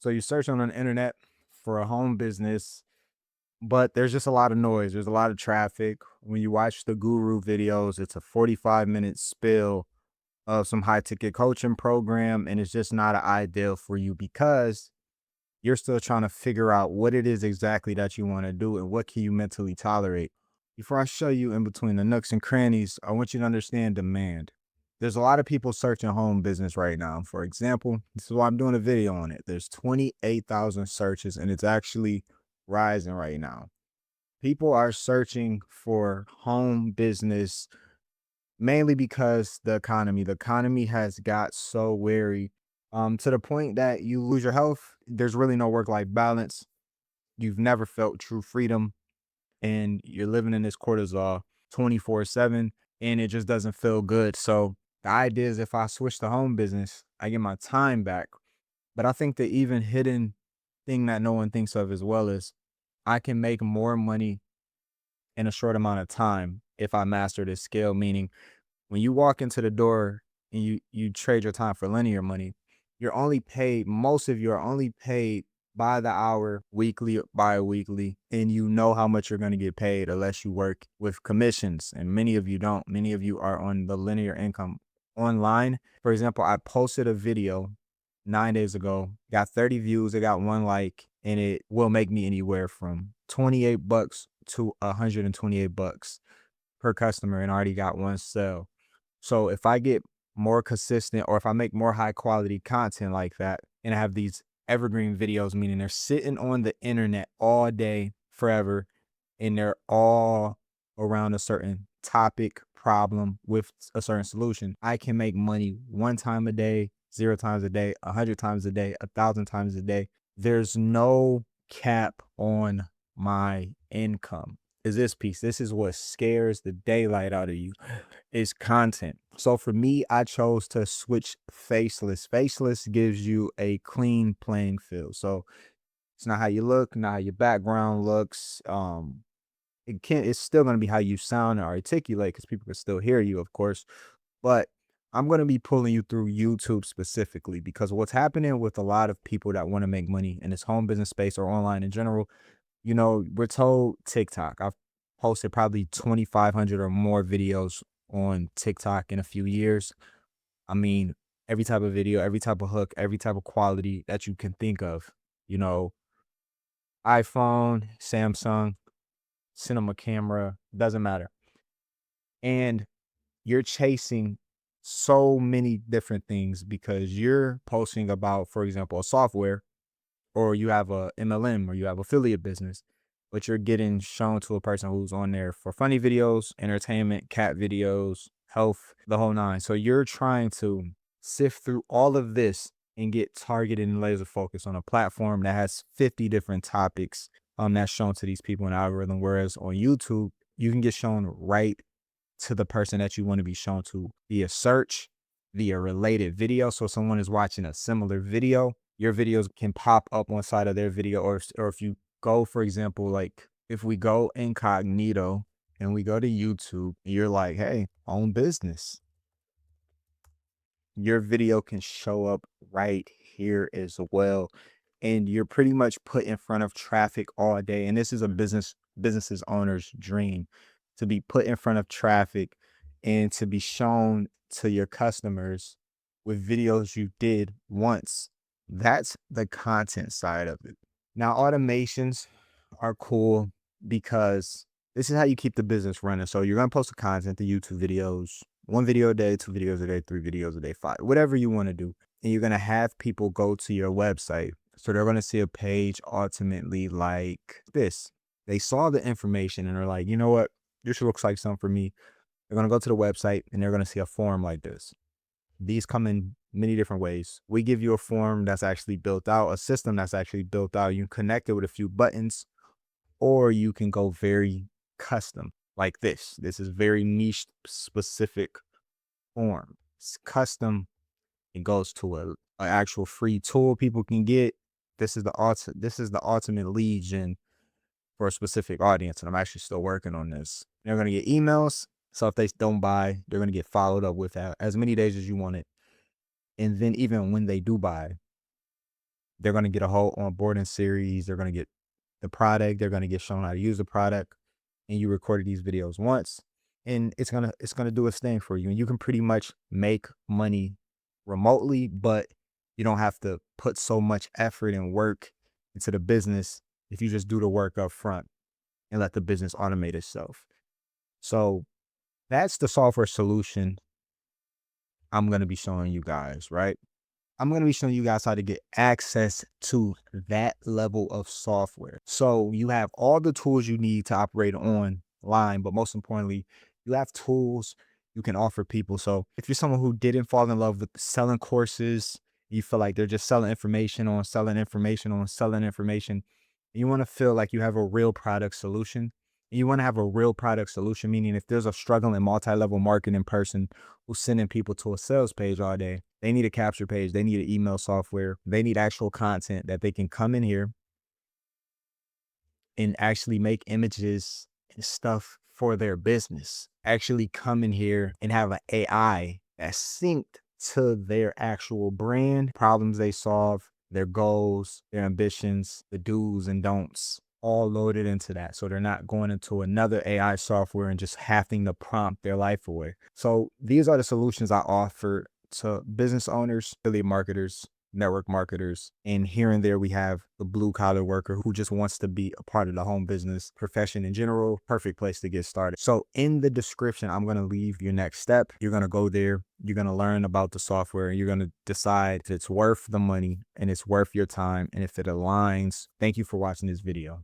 So you search on the internet for a home business, but there's just a lot of noise. There's a lot of traffic. When you watch the guru videos, it's a 45-minute spill of some high ticket coaching program, and it's just not an ideal for you because you're still trying to figure out what it is exactly that you want to do and what can you mentally tolerate. Before I show you in between the nooks and crannies, I want you to understand demand. There's a lot of people searching home business right now. For example, this is why I'm doing a video on it. There's 28,000 searches and it's actually rising right now. People are searching for home business mainly because the economy has got so wary to the point that you lose your health. There's really no work-life balance. You've never felt true freedom and you're living in this cortisol 24/7 and it just doesn't feel good. So the idea is if I switch to home business, I get my time back. But I think the even hidden thing that no one thinks of as well is I can make more money in a short amount of time if I master this skill. Meaning when you walk into the door and you trade your time for linear money, you're only paid most of you are only paid by the hour, weekly or bi-weekly, and you know how much you're going to get paid unless you work with commissions. And many of you don't. Many of you are on the linear income online. For example, I posted a video 9 days ago, got 30 views, it got one like, and it will make me anywhere from 28 bucks to 128 bucks per customer and already got one sale. So if I get more consistent or if I make more high quality content like that and I have these evergreen videos, meaning they're sitting on the internet all day, forever, and they're all around a certain topic, problem with a certain solution, I can make money one time a day, zero times a day, 100 times a day, 1,000 times a day. There's no cap on my income. Is this piece? This is what scares the daylight out of you is content. So for me, I chose to switch Faceless. Faceless gives you a clean playing field. So it's not how you look, not how your background looks. It's still gonna be how you sound and articulate because people can still hear you, of course. But I'm gonna be pulling you through YouTube specifically because what's happening with a lot of people that want to make money in this home business space or online in general, we're told TikTok. I've posted probably 2,500 or more videos on TikTok in a few years. I mean, every type of video, every type of hook, every type of quality that you can think of, you know, iPhone, Samsung, cinema camera, doesn't matter. And you're chasing so many different things because you're posting about, for example, a software or you have a MLM or you have affiliate business, but you're getting shown to a person who's on there for funny videos, entertainment, cat videos, health, the whole nine. So you're trying to sift through all of this and get targeted and laser focused on a platform that has 50 different topics that's shown to these people in the algorithm. Whereas on YouTube, you can get shown right to the person that you want to be shown to via search, via related video. So someone is watching a similar video, your videos can pop up on side of their video. Or if you go, for example, like if we go incognito and we go to YouTube, you're like, hey, own business. Your video can show up right here as well. And you're pretty much put in front of traffic all day. And this is a business's owner's dream to be put in front of traffic and to be shown to your customers with videos you did once. That's the content side of it. Now, automations are cool because this is how you keep the business running. So you're going to post the content, the YouTube videos, one video a day, two videos a day, three videos a day, five, whatever you want to do. And you're going to have people go to your website. So they're going to see a page ultimately like this. They saw the information and they're like, you know what? This looks like something for me. They're going to go to the website and they're going to see a form like this. These come in many different ways. We give you a form that's actually built out, a system that's actually built out. You can connect it with a few buttons, or you can go very custom like this. This is very niche specific form. It's custom. It goes to a actual free tool people can get. This is the ultimate lead gen for a specific audience. And I'm actually still working on this. They're gonna get emails. So if they don't buy, they're gonna get followed up with that as many days as you want it. And then even when they do buy, They're going to get a whole onboarding series. They're going to get the product. They're going to get shown how to use the product. And you recorded these videos once, and it's gonna do its thing for you. And you can pretty much make money remotely, but you don't have to put so much effort and work into the business if you just do the work up front and let the business automate itself. So that's the software solution I'm gonna be showing you guys, right? I'm going to be showing you guys how to get access to that level of software. So you have all the tools you need to operate online, but most importantly, you have tools you can offer people. So if you're someone who didn't fall in love with selling courses, you feel like they're just selling information on selling information on selling information, and you want to feel like you have a real product solution. And you want to have a real product solution, meaning if there's a struggling multi-level marketing person who's sending people to a sales page all day, they need a capture page. They need an email software. They need actual content that they can come in here and actually make images and stuff for their business. Actually come in here and have an AI that's synced to their actual brand, problems they solve, their goals, their ambitions, the do's and don'ts, all loaded into that. So they're not going into another AI software and just having to prompt their life away. So these are the solutions I offer to business owners, affiliate marketers, network marketers, and here and there we have the blue collar worker who just wants to be a part of the home business profession in general. Perfect place to get started. So in the description, I'm going to leave your next step. You're going to go there, you're going to learn about the software, and you're going to decide if it's worth the money and it's worth your time and if it aligns. Thank you for watching this video.